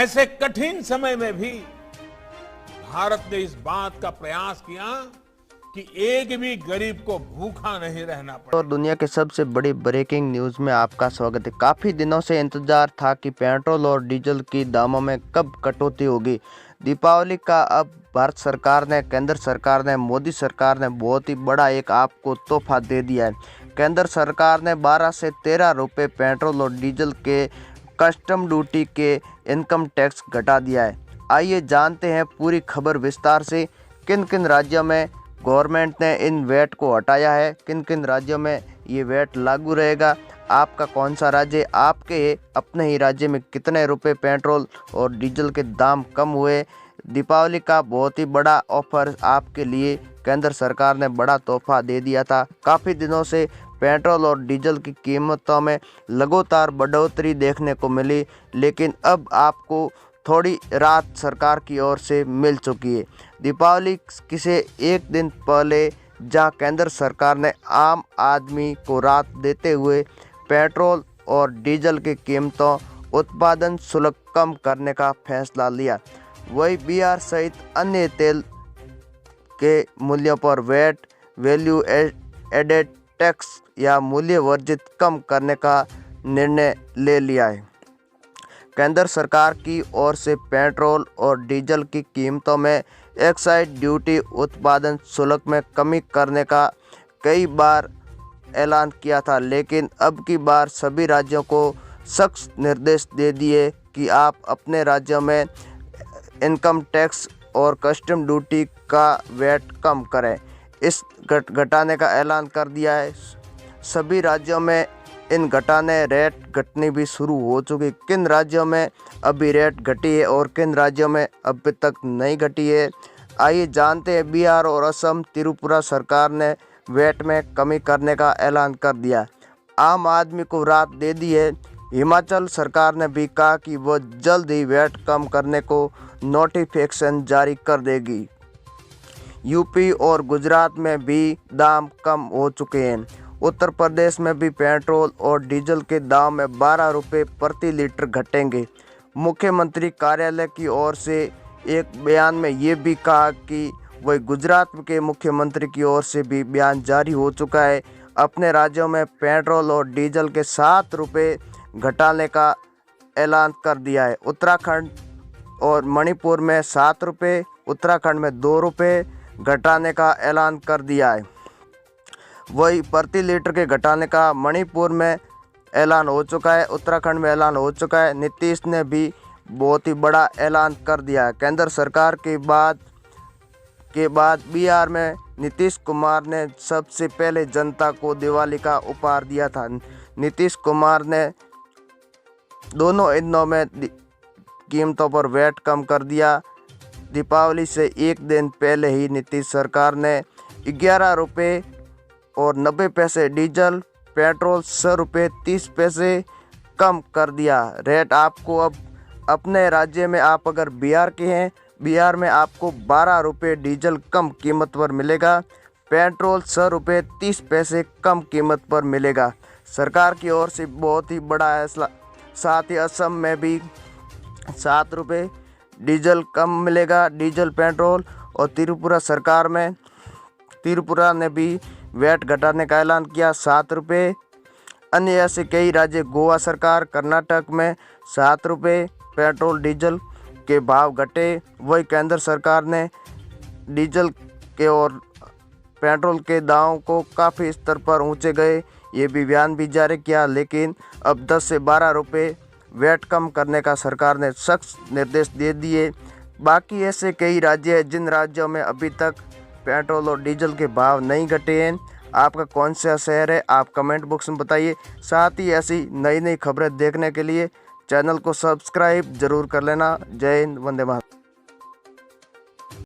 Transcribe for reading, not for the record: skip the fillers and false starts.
ऐसे कठिन समय में भी भारत ने इस बात का प्रयास किया कि एक भी गरीब को भूखा नहीं रहना पड़े। और दुनिया के सबसे बड़ी ब्रेकिंग न्यूज में आपका स्वागत है। काफी दिनों से इंतजार था कि पेट्रोल और डीजल की दामों में कब कटौती होगी। दीपावली का अब भारत सरकार ने, केंद्र सरकार ने, मोदी सरकार ने बहुत ही बड़ा एक आपको तोहफा दे दिया है। केंद्र सरकार ने 12 से 13 रुपये पेट्रोल और डीजल के कस्टम ड्यूटी के इनकम टैक्स घटा दिया है। आइए जानते हैं पूरी खबर विस्तार से। किन किन राज्यों में गवर्नमेंट ने इन वैट को हटाया है, किन किन राज्यों में ये वैट लागू रहेगा, आपका कौन सा राज्य, आपके अपने ही राज्य में कितने रुपए पेट्रोल और डीजल के दाम कम हुए। दीपावली का बहुत ही बड़ा ऑफर आपके लिए केंद्र सरकार ने बड़ा तोहफा दे दिया था। काफ़ी दिनों से पेट्रोल और डीजल की कीमतों में लगातार बढ़ोतरी देखने को मिली, लेकिन अब आपको थोड़ी राहत सरकार की ओर से मिल चुकी है। दीपावली से एक दिन पहले जहां केंद्र सरकार ने आम आदमी को राहत देते हुए पेट्रोल और डीजल की कीमतों, उत्पादन शुल्क कम करने का फैसला लिया, वही बिहार सहित अन्य तेल के मूल्यों पर वैट, वैल्यू एडेड टैक्स या मूल्य वर्जित कम करने का निर्णय ले लिया है। केंद्र सरकार की ओर से पेट्रोल और डीजल की कीमतों में एक्साइज ड्यूटी, उत्पादन शुल्क में कमी करने का कई बार ऐलान किया था, लेकिन अब की बार सभी राज्यों को सख्त निर्देश दे दिए कि आप अपने राज्यों में इनकम टैक्स और कस्टम ड्यूटी का वैट कम करें। इस घटाने का ऐलान कर दिया है। सभी राज्यों में इन घटाने रेट घटनी भी शुरू हो चुकी। किन राज्यों में अभी रेट घटी है और किन राज्यों में अभी तक नहीं घटी है, आइए जानते हैं। बिहार और असम, त्रिपुरा सरकार ने वैट में कमी करने का ऐलान कर दिया, आम आदमी को राहत दे दी है। हिमाचल सरकार ने भी कहा कि वह जल्द ही वैट कम करने को नोटिफिकेशन जारी कर देगी। यूपी और गुजरात में भी दाम कम हो चुके हैं। उत्तर प्रदेश में भी पेट्रोल और डीजल के दाम में 12 रुपये प्रति लीटर घटेंगे। मुख्यमंत्री कार्यालय की ओर से एक बयान में ये भी कहा कि वही गुजरात के मुख्यमंत्री की ओर से भी बयान जारी हो चुका है। अपने राज्यों में पेट्रोल और डीजल के 7 रुपये घटाने का ऐलान कर दिया है। उत्तराखंड और मणिपुर में 7 रुपये, उत्तराखंड में 2 रुपये घटाने का ऐलान कर दिया है। वही प्रति लीटर के घटाने का मणिपुर में ऐलान हो चुका है, उत्तराखंड में ऐलान हो चुका है। नीतीश ने भी बहुत ही बड़ा ऐलान कर दिया है। केंद्र सरकार के बाद बिहार में नीतीश कुमार ने सबसे पहले जनता को दिवाली का उपहार दिया था। नीतीश कुमार ने दोनों ईंधनों में कीमतों पर वैट कम कर दिया। दीपावली से एक दिन पहले ही नीतीश सरकार ने 11 रुपये और 90 पैसे डीजल, पेट्रोल 6 रुपये 30 पैसे कम कर दिया। रेट आपको अब अपने राज्य में, आप अगर बिहार के हैं, बिहार में आपको 12 रुपये डीजल कम कीमत पर मिलेगा, पेट्रोल 6 रुपये 30 पैसे कम कीमत पर मिलेगा। सरकार की ओर से बहुत ही बड़ा फैसला। साथ ही असम में भी 7 रुपये डीजल कम मिलेगा, डीजल पेट्रोल। और त्रिपुरा ने भी वैट घटाने का ऐलान किया, 7 रुपये। अन्य ऐसे कई राज्य, गोवा सरकार, कर्नाटक में 7 रुपये पेट्रोल डीजल के भाव घटे। वही केंद्र सरकार ने डीजल के और पेट्रोल के दामों को काफ़ी स्तर पर ऊंचे गए, ये भी बयान भी जारी किया, लेकिन अब 10 से 12 रुपये वैट कम करने का सरकार ने सख्त निर्देश दे दिए। बाकी ऐसे कई राज्य हैं जिन राज्यों में अभी तक पेट्रोल और डीजल के भाव नहीं घटे हैं। आपका कौन सा शहर है, आप कमेंट बॉक्स में बताइए। साथ ही ऐसी नई नई खबरें देखने के लिए चैनल को सब्सक्राइब जरूर कर लेना। जय हिंद, वंदे मातरम।